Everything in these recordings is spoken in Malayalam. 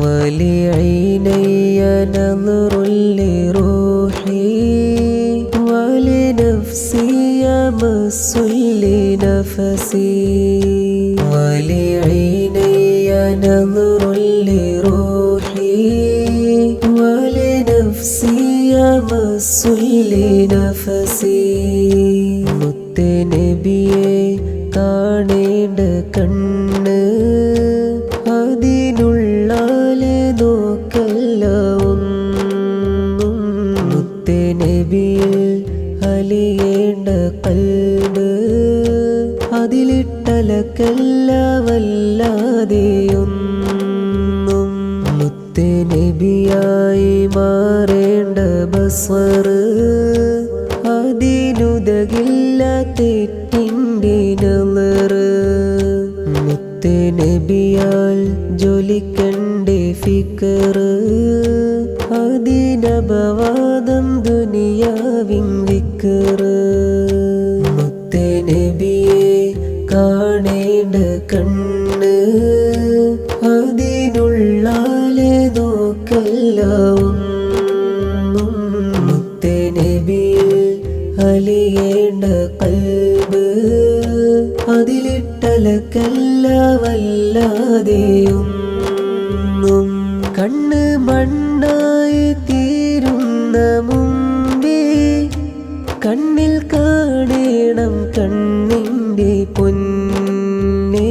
ولعيني نظر لروحي ولنفسي يمس لنفسي ولعيني نظر لروحي ولنفسي يمس لنفسي മുത്തേ നബിയെ കാണേണ്ട കണ്ണ് അതിനുള്ളാലെ നോക്കല്ല ഒന്നും മുത്തേ നബിയിൽ അലിയേണ്ട കൽബ് അതിലിട്ടലക്കല്ല വല്ലാതെയൊന്നും മുത്തേ നബിയായി മാറേണ്ട ബസ്വർ അതിനുതകില്ല തെറ്റിൻ്റെ നളറ് മുത്തേ നബിയാൽ ജ്വലിക്കണ്ടേ ഫിക്കർ അതിനപവാദം ദുനിയാവിൻ വിക്കർ മുത്തേ നബിയെ കാണേണ്ട കണ്ണ് അതിനുള്ളാലെ നോക്കല്ല ഒന്നും മുത്തേ നബിയിൽ അലിയേണ്ട കൽബ് അതിലിട്ടലക്കല്ല വല്ലാതെയൊന്നും കണ്ണ് മണ്ണായി തീരുന്ന മുമ്പേ കണ്ണിൽ കാണേണം കണ്ണിൻ്റെ പൊന്നേ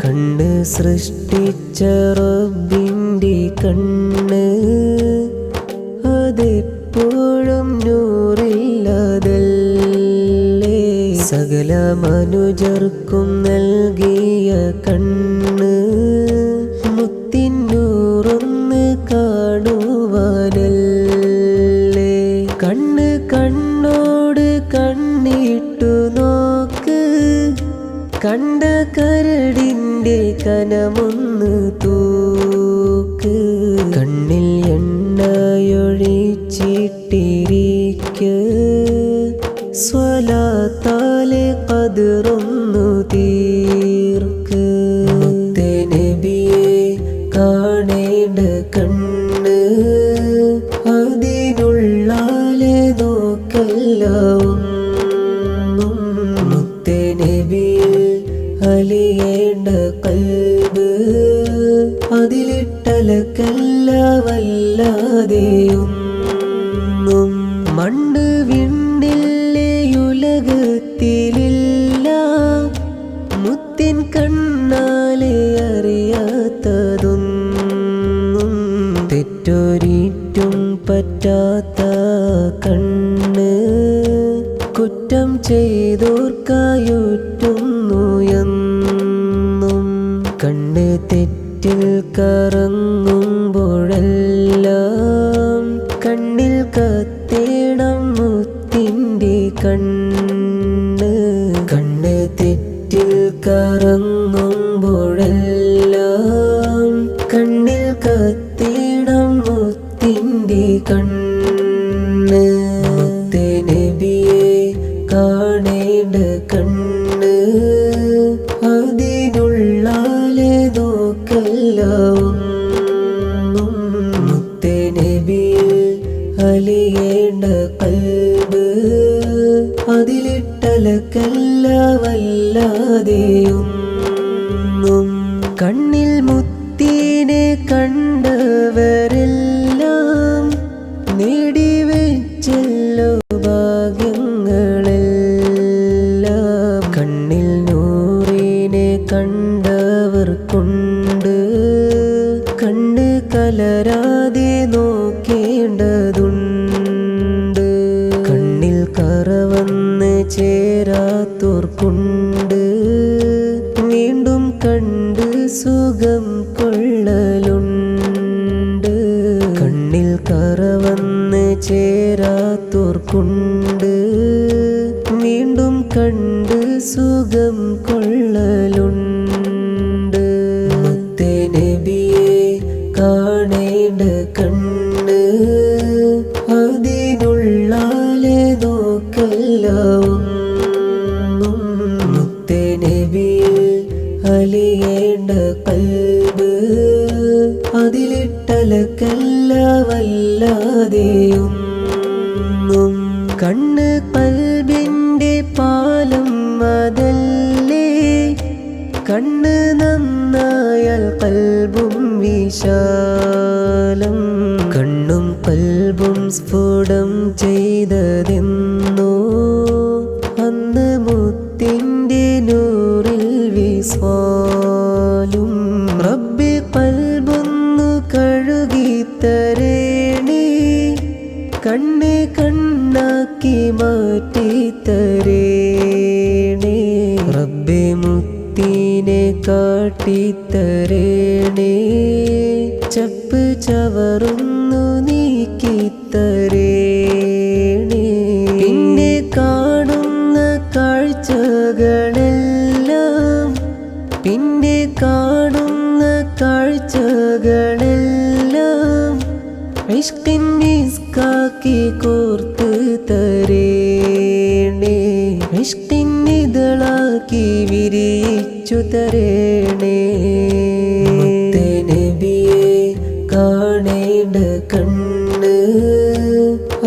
കണ്ണ് സൃഷ്ടിച്ച റബ്ബിൻ്റെ കണ്ണ് അതെപ്പോഴും നൂറില്ലാതല്ലേ സകല മനുജർക്കും നൽകിയ കണ്ണ് മുത്തിന്നൂറൊന്ന് കാണുവാനല്ലേ കണ്ണ് കണ്ണോട് കണ്ണിട്ടു നോക്ക് കണ്ട കരടിൻ്റെ കനമൊന്ന് തൂക്ക് കണ്ണിൽ എണ്ണയൊഴിച്ചിട്ടിരിക്ക് സ്വലാത്താലെ ഖദ്റൊന്നു തീർക്ക് മുത്തേ നബിയെ കാണേണ്ട കണ്ണ് അതിനുള്ളാലെ നോക്കല്ല ഒന്നും മുത്തേ നബിയിൽ അലിയേണ്ട കൽബ് അതിലിട്ടലക്കല്ല വല്ലാതെയൊന്നും മണ്ണ് വിണ്ണില്ലേ ഉലകത്തിലില്ല മുത്തിൻ കണ്ണാലെ അറിയാത്തതൊന്നും തെറ്റൊരിറ്റും പറ്റാത്ത കണ്ണ് കുറ്റം ചെയ്തോർക്കായൊറ്റുന്നു എന്നും കണ്ണ് തെറ്റിൽ കറങ്ങുമ്പോഴെല്ലാം കണ്ണിൽ കത്തേണം മുത്തിൻ്റെ കണ്ണ് കണ്ണ് തെറ്റിൽ കറങ്ങുമ്പോഴെല്ലാം കണ്ണിൽ കത്തേണം മുത്തിൻ്റെ കണ്ണ് മുത്തേ നബിയെ കാണേണ്ട കണ്ണ് അതിനുള്ളാലെ നോക്കല്ല ഒന്നും മുത്തേ നബിയിൽ അലിയേണ്ട കൽബ് അതിലിട്ടലക്കല്ല വല്ലാതെയൊന്നും കണ്ണിൽ മുത്തിനെ കണ്ടവരെല്ലാം നേടിവെച്ചല്ലോ ഭാഗ്യങ്ങളെല്ലാം കണ്ണിൽ നൂറിനെ കണ്ടവർ കൊണ്ട് കണ്ണ് കലരാതെ നോക്കേണ്ടതുണ്ട് കണ്ണിൽ കറവന്ന് ചേരാത്തോർക്കുണ്ട് വീണ്ടും കണ്ട് സുഖം കൊള്ളലുണ്ട് കണ്ണിൽ കറവന്ന് ചേരാത്തോർക്കുണ്ട് വീണ്ടും കണ്ട് സുഖം കൊള്ളലുണ്ട് മുത്തേ നബിയെ കാണേണ്ട കണ്ണ് അതിനുള്ളാലെ നോക്കല്ല ഒന്നും മുത്തേ നബിയിൽ അലിയേണ്ട കൽബ് അതിലിട്ടലക്കല്ല വല്ലാതെയൊന്നും. കണ്ണ് കൽബിൻ്റെ പാലം അതല്ലേ, കണ്ണ് നന്നായാൽ കൽബും വിശാലം. കണ്ണും കൽബും സ്ഫുടം ചെയ്തതെന്നോ അന്ന് മുത്തിൻ്റെ നൂറിൽ വിസ്വാലും. റബ്ബി കൽബൊന്നു കഴുകിത്തരേണേ, കണ്ണ് കണ്ണാക്കി മാറ്റിത്തരേണേ. റബ്ബേ മുത്തിനെ കാട്ടിത്തരേണേ, ചപ്പ് ചവറുന്നു നീക്കിത്തരേണേ. പിന്നെ കാണുന്ന കാഴ്ചകളെല്ലാം, പിന്നെ കാണുന്ന കാഴ്ചകളെല്ലാം ഇഷ്കിൻ മിസ്കാക്കി കോർത്ത് തരേണേ, ഇഷ്കിൻ ഇതളാക്കി വിരിയിച്ചു തരേണേ. മുത്തേ നബിയെ കാണേണ്ട കണ്ണ്,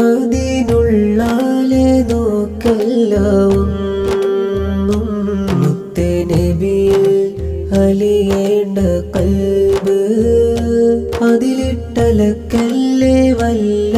അതിനുള്ളാലെ നോക്കല്ല ഒന്നും. മുത്തേ നബിയിൽ അലിയേണ്ട കൽബ്, അതിലിട്ടലക്കല്ലേ വല്ല